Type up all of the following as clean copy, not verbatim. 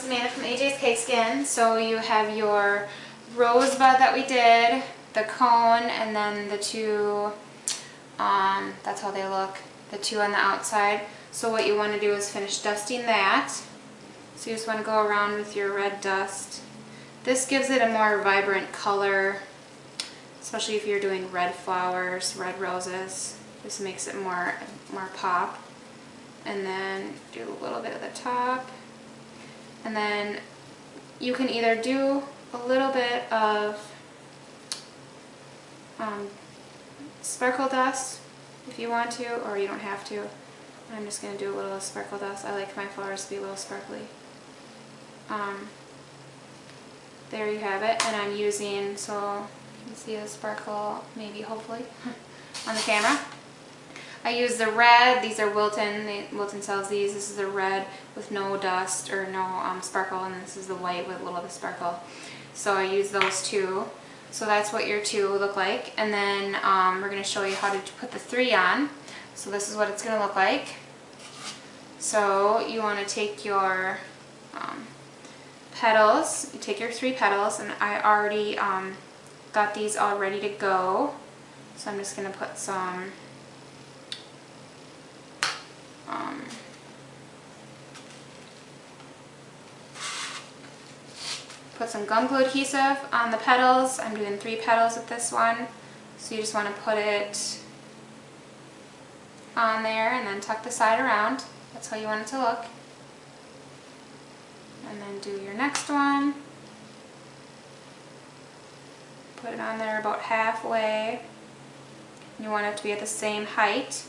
is Amanda from AJ's Cake Skin. So you have your rosebud that we did, the cone, and then the two, that's how they look, the two on the outside. So what you want to do is finish dusting that. So you just want to go around with your red dust. This gives it a more vibrant color, especially if you're doing red flowers, red roses. This makes it more pop. And then do a little bit at the top. And then you can either do a little bit of sparkle dust if you want to, or you don't have to. I'm just going to do a little sparkle dust. I like my flowers to be a little sparkly. There you have it. And I'm using, so you can see the sparkle, maybe, hopefully, on the camera. I use the red. These are Wilton. Wilton sells these. This is the red with no dust or no sparkle, and this is the white with a little bit of sparkle. So I use those two. So that's what your two look like. And then we're going to show you how to put the three on. So this is what it's going to look like. So you want to take your petals. You take your three petals, and I already got these all ready to go. So I'm just going to put some gum glue adhesive on the petals. I'm doing 3 petals with this one. So you just want to put it on there and then tuck the side around. That's how you want it to look. And then do your next one. Put it on there about halfway. You want it to be at the same height.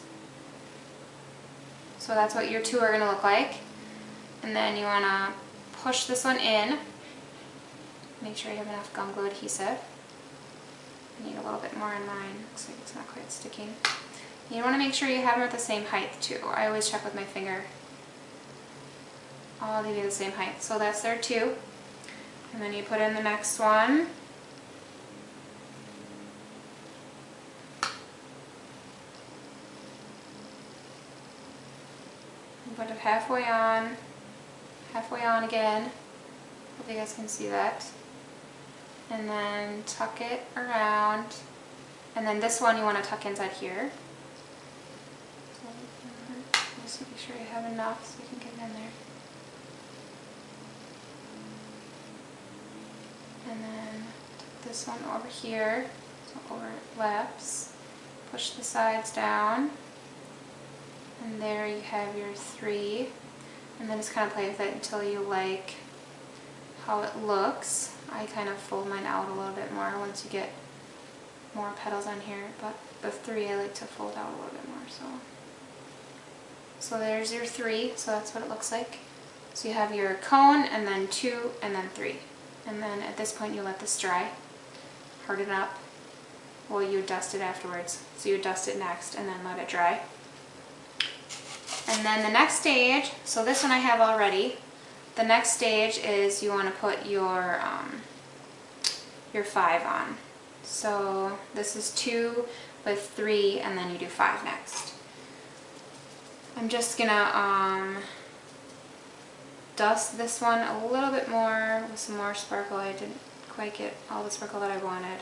So that's what your two are going to look like. And then you want to push this one in. Make sure you have enough gum glue adhesive. I need a little bit more in mine. Looks like it's not quite sticking. You want to make sure you have them at the same height too. I always check with my finger. All of these are the same height. So that's their two. And then you put in the next one. Put it halfway on again. Hope you guys can see that. And then tuck it around. And then this one you want to tuck inside here. So just make sure you have enough so you can get it in there. And then tuck this one over here, so overlaps. Push the sides down. And there you have your 3. And then just kind of play with it until you like how it looks. I kind of fold mine out a little bit more once you get more petals on here, but the 3 I like to fold out a little bit more. So there's your 3, so that's what it looks like. So you have your cone, and then 2, and then 3. And then at this point you let this dry, harden up. Well, you dust it afterwards. So you dust it next and then let it dry. And then the next stage, so this one I have already. The next stage is you want to put your 5 on. So this is 2 with 3, and then you do 5 next. I'm just gonna dust this one a little bit more with some more sparkle. I didn't quite get all the sparkle that I wanted.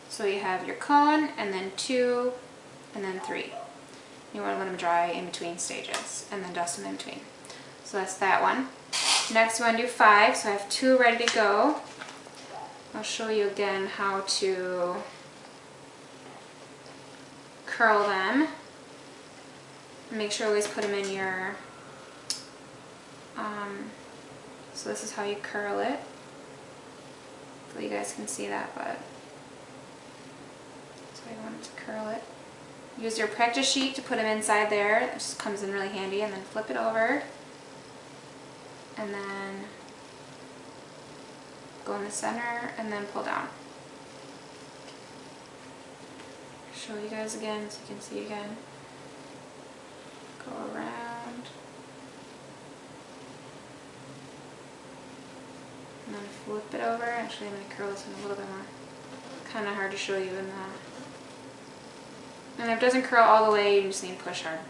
So you have your cone, and then 2, and then 3. You want to let them dry in between stages, and then dust them in between. So that's that one. Next you want to do 5, so I have 2 ready to go. I'll show you again how to curl them. Make sure you always put them in your, so this is how you curl it. So you guys can see that, but I wanted to curl it. Use your practice sheet to put them inside there. It just comes in really handy. And then flip it over. And then go in the center and then pull down. Show you guys again so you can see again. Go around. And then flip it over. Actually, I'm going to curl this one a little bit more. kind of hard to show you in the... And if it doesn't curl all the way, you just need to push hard.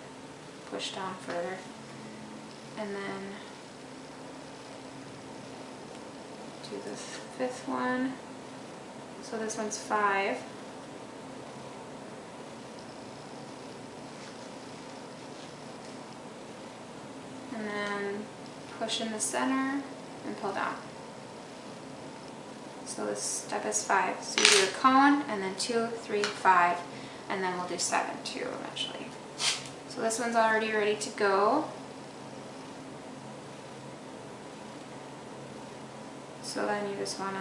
Push down further. And then do the 5th one. So this one's 5. And then push in the center and pull down. So this step is 5. So you do a cone and then 2, 3, 5, and then we'll do 7 too eventually. So this one's already ready to go. So then you just want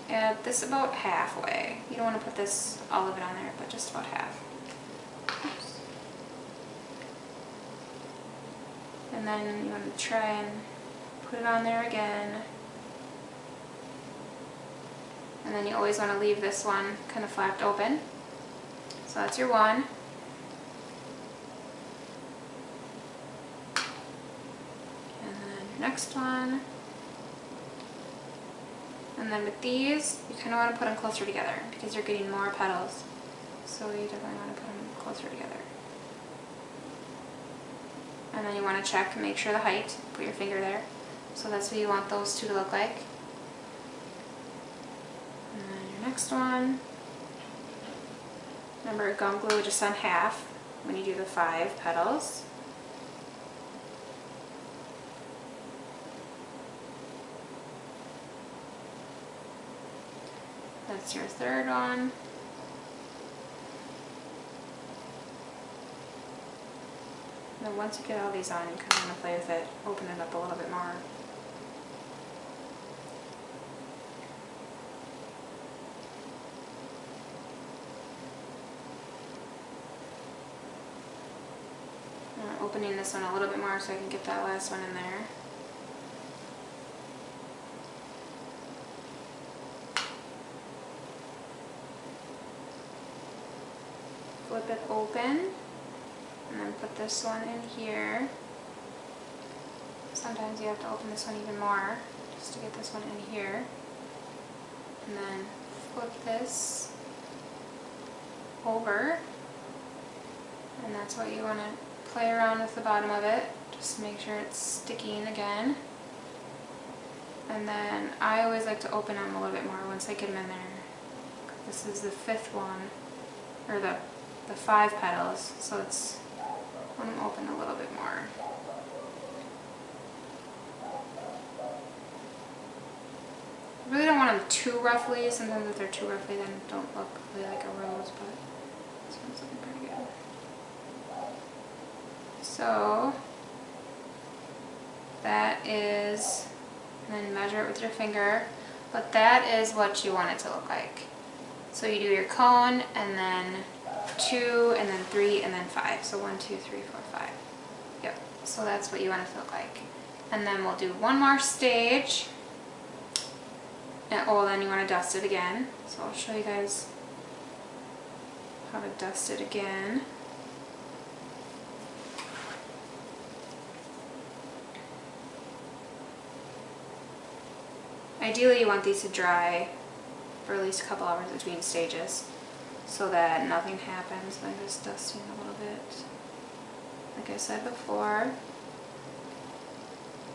to add this about halfway. You don't want to put this all of it on there, but just about half. Oops. And then you want to try and put it on there again. And then you always want to leave this one kind of flapped open. So that's your 1. And then your next one. And then with these, you kind of want to put them closer together because you're getting more petals. So you definitely want to put them closer together. And then you want to check and make sure the height. Put your finger there. So that's what you want those two to look like. And then your next one. Remember, gum glue just on half when you do the 5 petals. That's your 3rd one. And then once you get all these on, you kind of want to play with it, open it up a little bit more. I'm opening this one a little bit more so I can get that last one in there. Flip it open, and then put this one in here. Sometimes you have to open this one even more, just to get this one in here. And then flip this over, and that's what you want to play around with the bottom of it, just to make sure it's sticking again. And then I always like to open them a little bit more once I get them in there. This is the 5th one, or the 5 petals, so it's, I want them open a little bit more. I really don't want them too roughly. Sometimes if they're too roughly, then don't look really like a rose, but this one's looking pretty good. So that is, and then measure it with your finger, but that is what you want it to look like. So you do your cone, and then 2, and then 3, and then 5. So 1, 2, 3, 4, 5. Yep. So that's what you want it to look like. And then we'll do one more stage. And, oh, then you want to dust it again. So I'll show you guys how to dust it again. Ideally, you want these to dry for at least a couple hours between stages, so that nothing happens by just dusting a little bit. Like I said before,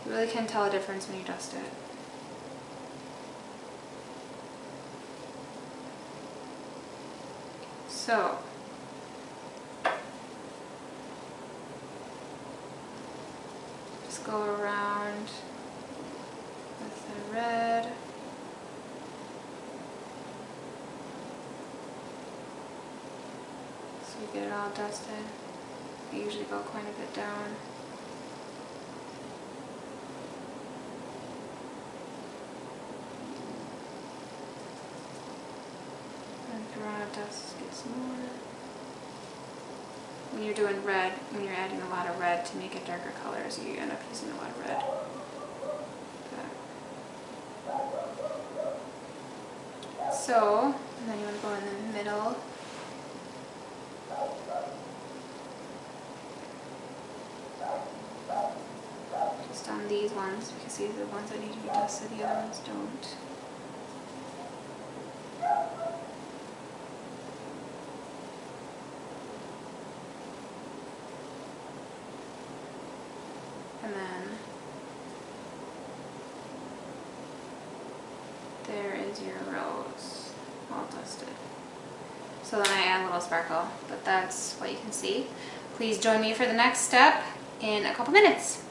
you really can tell a difference when you dust it. So, just go around with the red. So you get it all dusted. I usually go quite a bit down. And around of dust gets more. When you're doing red, when you're adding a lot of red to make it darker colors, you end up using a lot of red. So, and then you want to go in the middle. Just on these ones, because these are the ones that need to be dusted, the other ones don't. There is your rose, all dusted. So then I add a little sparkle, but that's what you can see. Please join me for the next step in a couple minutes.